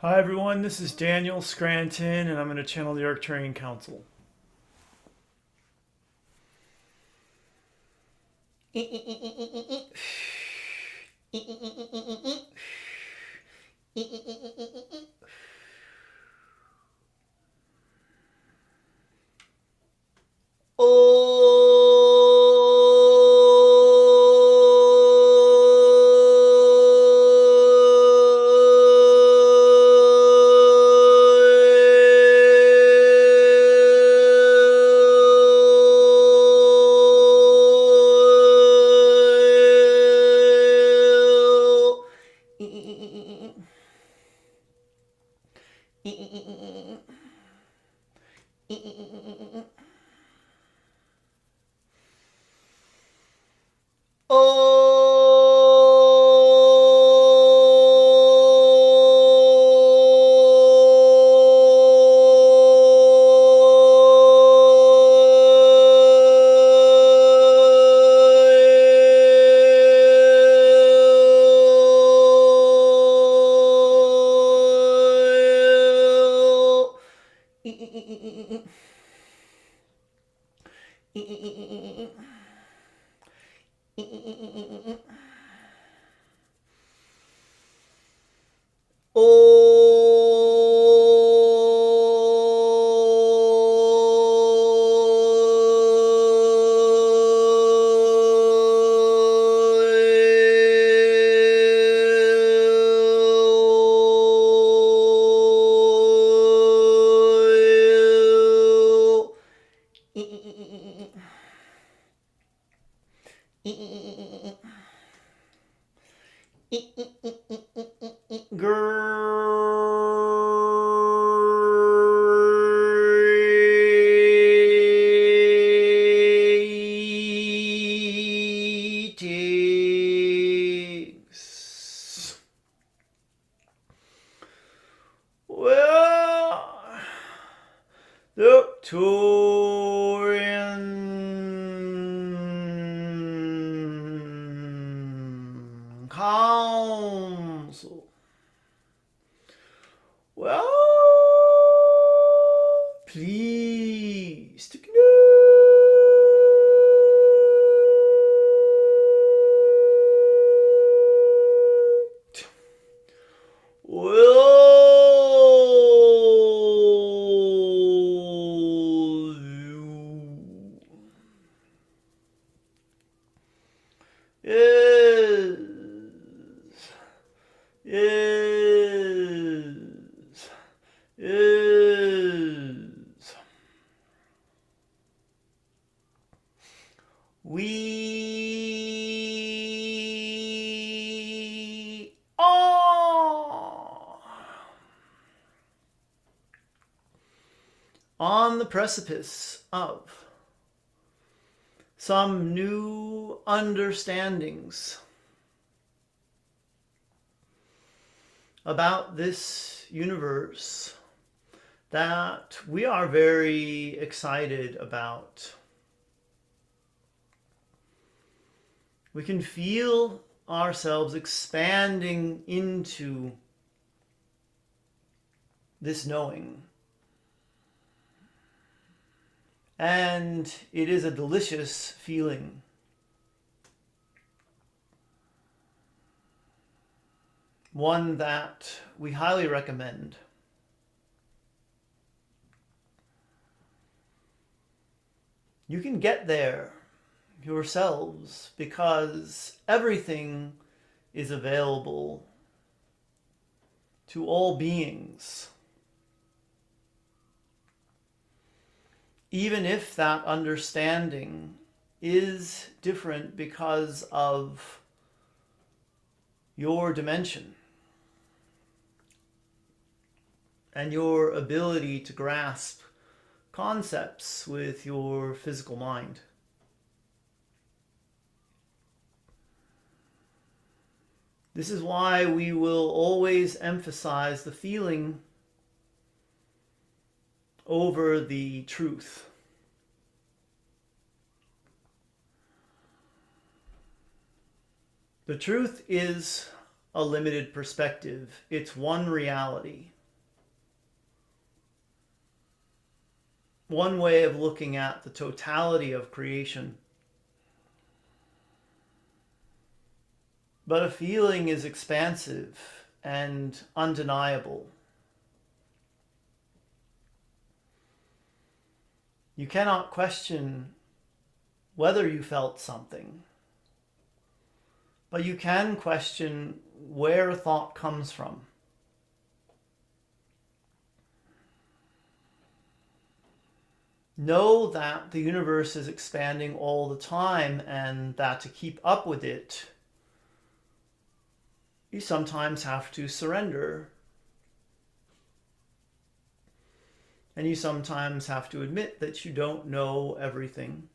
Hi everyone, this is Daniel Scranton, and I'm going to channel the Arcturian Council. Greetings. Well, the Arcturian Council. Well, please to connect. Will you is is we are on the precipice of some new understandings about this universe that we are very excited about. We can feel ourselves expanding into this knowing. And it is a delicious feeling. One that we highly recommend. You can get there yourselves because everything is available to all beings. Even if that understanding is different because of your dimension and your ability to grasp concepts with your physical mind. This is why we will always emphasize the feeling over the truth. The truth is a limited perspective. It's one reality. One way of looking at the totality of creation. But a feeling is expansive and undeniable. You cannot question whether you felt something, but you can question where thought comes from. Know that the universe is expanding all the time, and that to keep up with it, you sometimes have to surrender. And you sometimes have to admit that you don't know everything,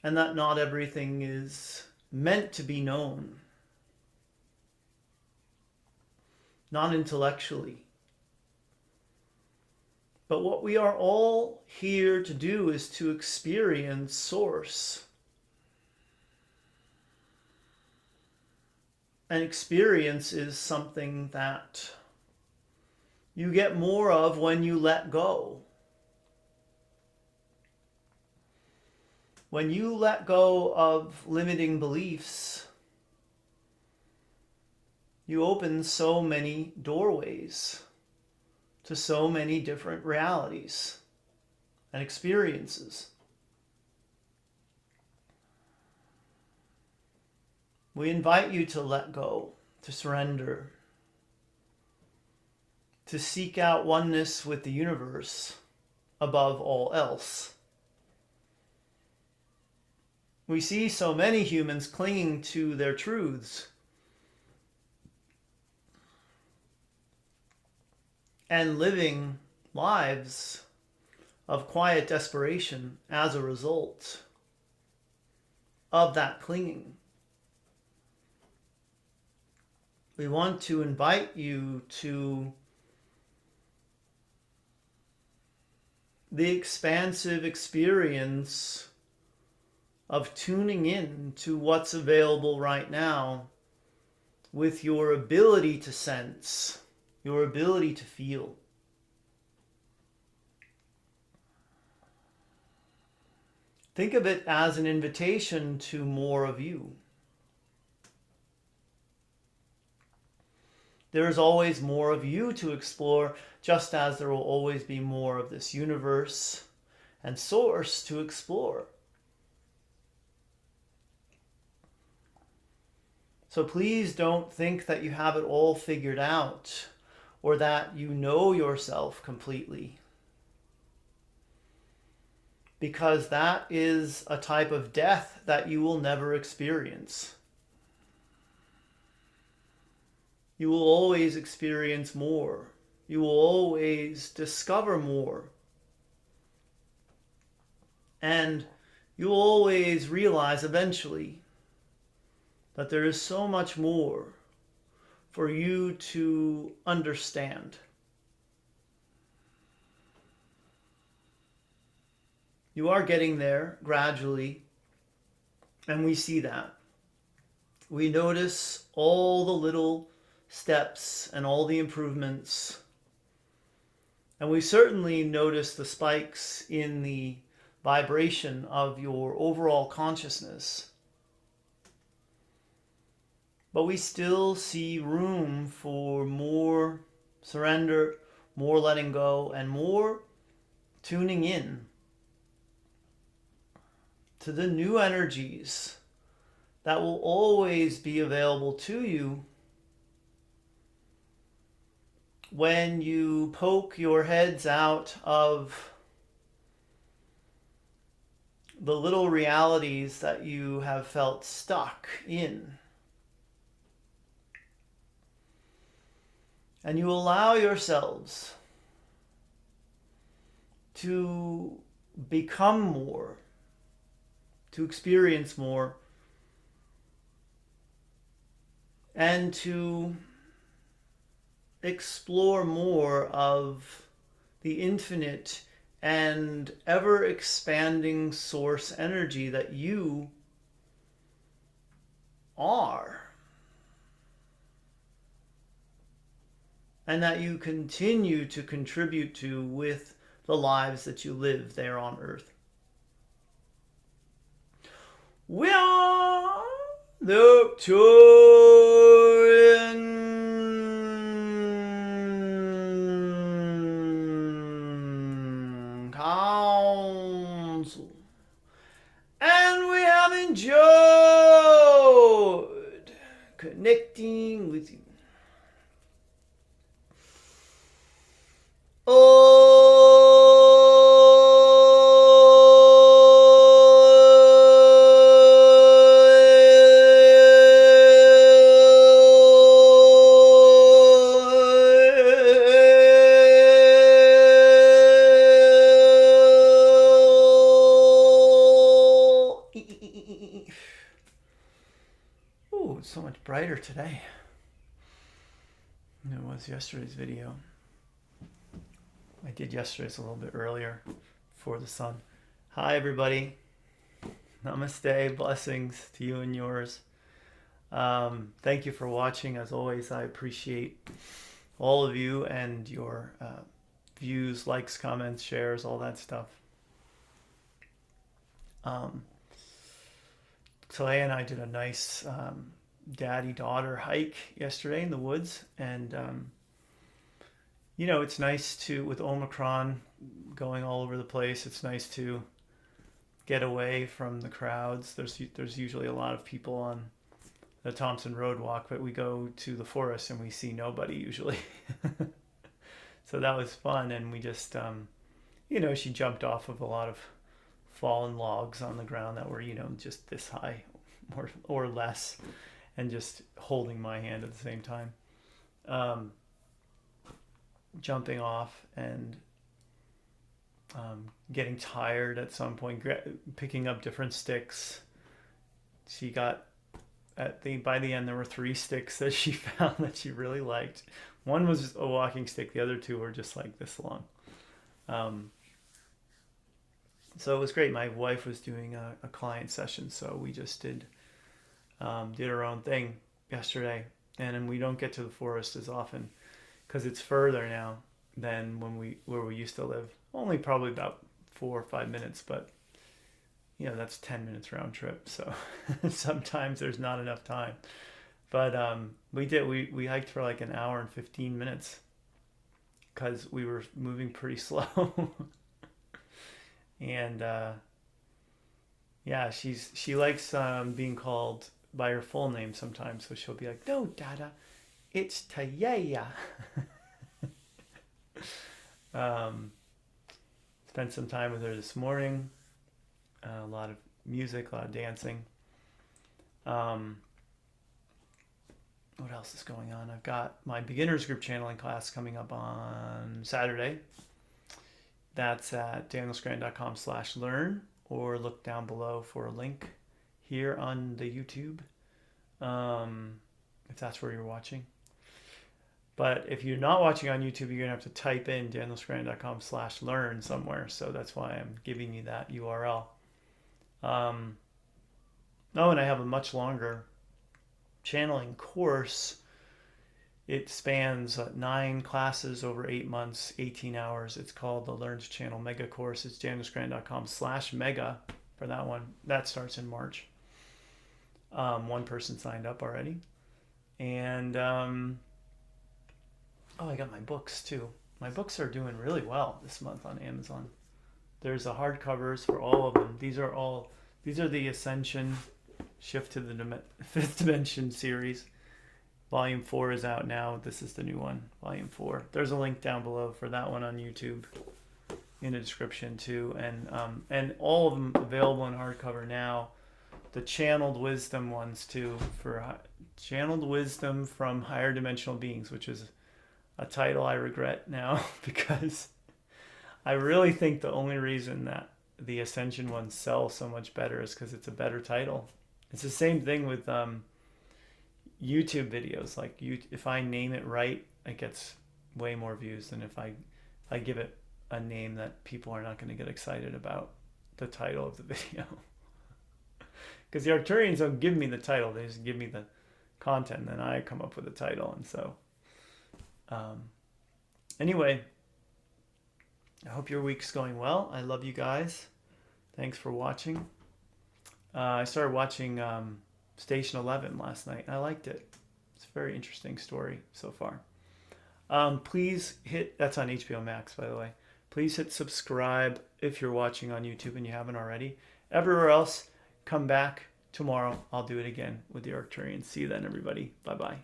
and that not everything is meant to be known. Not intellectually. But what we are all here to do is to experience Source. And experience is something that you get more of when you let go. When you let go of limiting beliefs, you open so many doorways to so many different realities and experiences. We invite you to let go, to surrender, to seek out oneness with the universe above all else. We see so many humans clinging to their truths and living lives of quiet desperation as a result of that clinging. We want to invite you to the expansive experience of tuning in to what's available right now with your ability to sense, your ability to feel. Think of it as an invitation to more of you. There is always more of you to explore, just as there will always be more of this universe and Source to explore. So please don't think that you have it all figured out or that you know yourself completely, because that is a type of death that you will never experience. You will always experience more. You will always discover more. And you will always realize eventually that there is so much more for you to understand. You are getting there gradually, and we see that. We notice all the little steps and all the improvements, and we certainly notice the spikes in the vibration of your overall consciousness. But we still see room for more surrender, more letting go, and more tuning in to the new energies that will always be available to you when you poke your heads out of the little realities that you have felt stuck in. And you allow yourselves to become more, to experience more, and to explore more of the infinite and ever-expanding source energy that you are. and that you continue to contribute to with the lives that you live there on Earth. We are the Arcturian Council, and we have enjoyed connecting with you. Oh, it's so much brighter today than it was yesterday's video. I did yesterday's a little bit earlier for the sun. Hi, everybody. Namaste. Blessings to you and yours. Thank you for watching. As always, I appreciate all of you and your views, likes, comments, shares, all that stuff. Clay and I did a nice daddy-daughter hike yesterday in the woods, and you know, it's nice to, with Omicron going all over the place, it's nice to get away from the crowds. There's usually a lot of people on the Thompson Road walk, but we go to the forest and we see nobody usually. So that was fun, and we just, you know, she jumped off of a lot of fallen logs on the ground that were, you know, just this high or less, and just holding my hand at the same time. Jumping off and getting tired at some point, picking up different sticks. She got by the end there were 3 sticks that she found that she really liked. One was just a walking stick, the other 2 were just like this long. So it was great. My wife was doing a client session, so we just did our own thing yesterday, and we don't get to the forest as often because it's further now than where we used to live. Only probably about 4 or 5 minutes, but you know, that's 10 minutes round trip. So sometimes there's not enough time. But we hiked for like an hour and 15 minutes because we were moving pretty slow. And yeah, she likes being called by her full name sometimes, so she'll be like, "No, Dada, it's Tayaya." Spent some time with her this morning. A lot of music, a lot of dancing. What else is going on? I've got my beginners group channeling class coming up on Saturday. That's at danielscranton.com/learn, or look down below for a link here on the YouTube, if that's where you're watching. But if you're not watching on YouTube, you're going to have to type in danielscranton.com/learn somewhere. So that's why I'm giving you that URL. And I have a much longer channeling course. It spans 9 classes over 8 months, 18 hours. It's called the Learn to Channel Mega Course. It's danielscranton.com/mega for that one. That starts in March. One person signed up already. And I got my books too. My books are doing really well this month on Amazon. There's the hardcovers for all of them. These are the Ascension Shift to the Fifth Dimension series. Volume 4 is out now. This is the new one, Volume 4. There's a link down below for that one on YouTube in the description too. And all of them available in hardcover now. The Channeled Wisdom ones too, for Channeled Wisdom from Higher Dimensional Beings, which is a title I regret now because I really think the only reason that the Ascension ones sell so much better is because it's a better title. It's the same thing with YouTube videos. Like if I name it right, it gets way more views than if I give it a name that people are not going to get excited about the title of the video. Because the Arcturians don't give me the title, they just give me the content, and then I come up with a title. And so Anyway, I hope your week's going well. I love you guys. Thanks for watching. I started watching Station 11 last night. I liked it. It's a very interesting story so far. Please hit, that's on HBO Max, by the way. Please hit subscribe if you're watching on YouTube and you haven't already. Everywhere else, come back tomorrow. I'll do it again with the Arcturians. See you then, everybody. Bye-bye.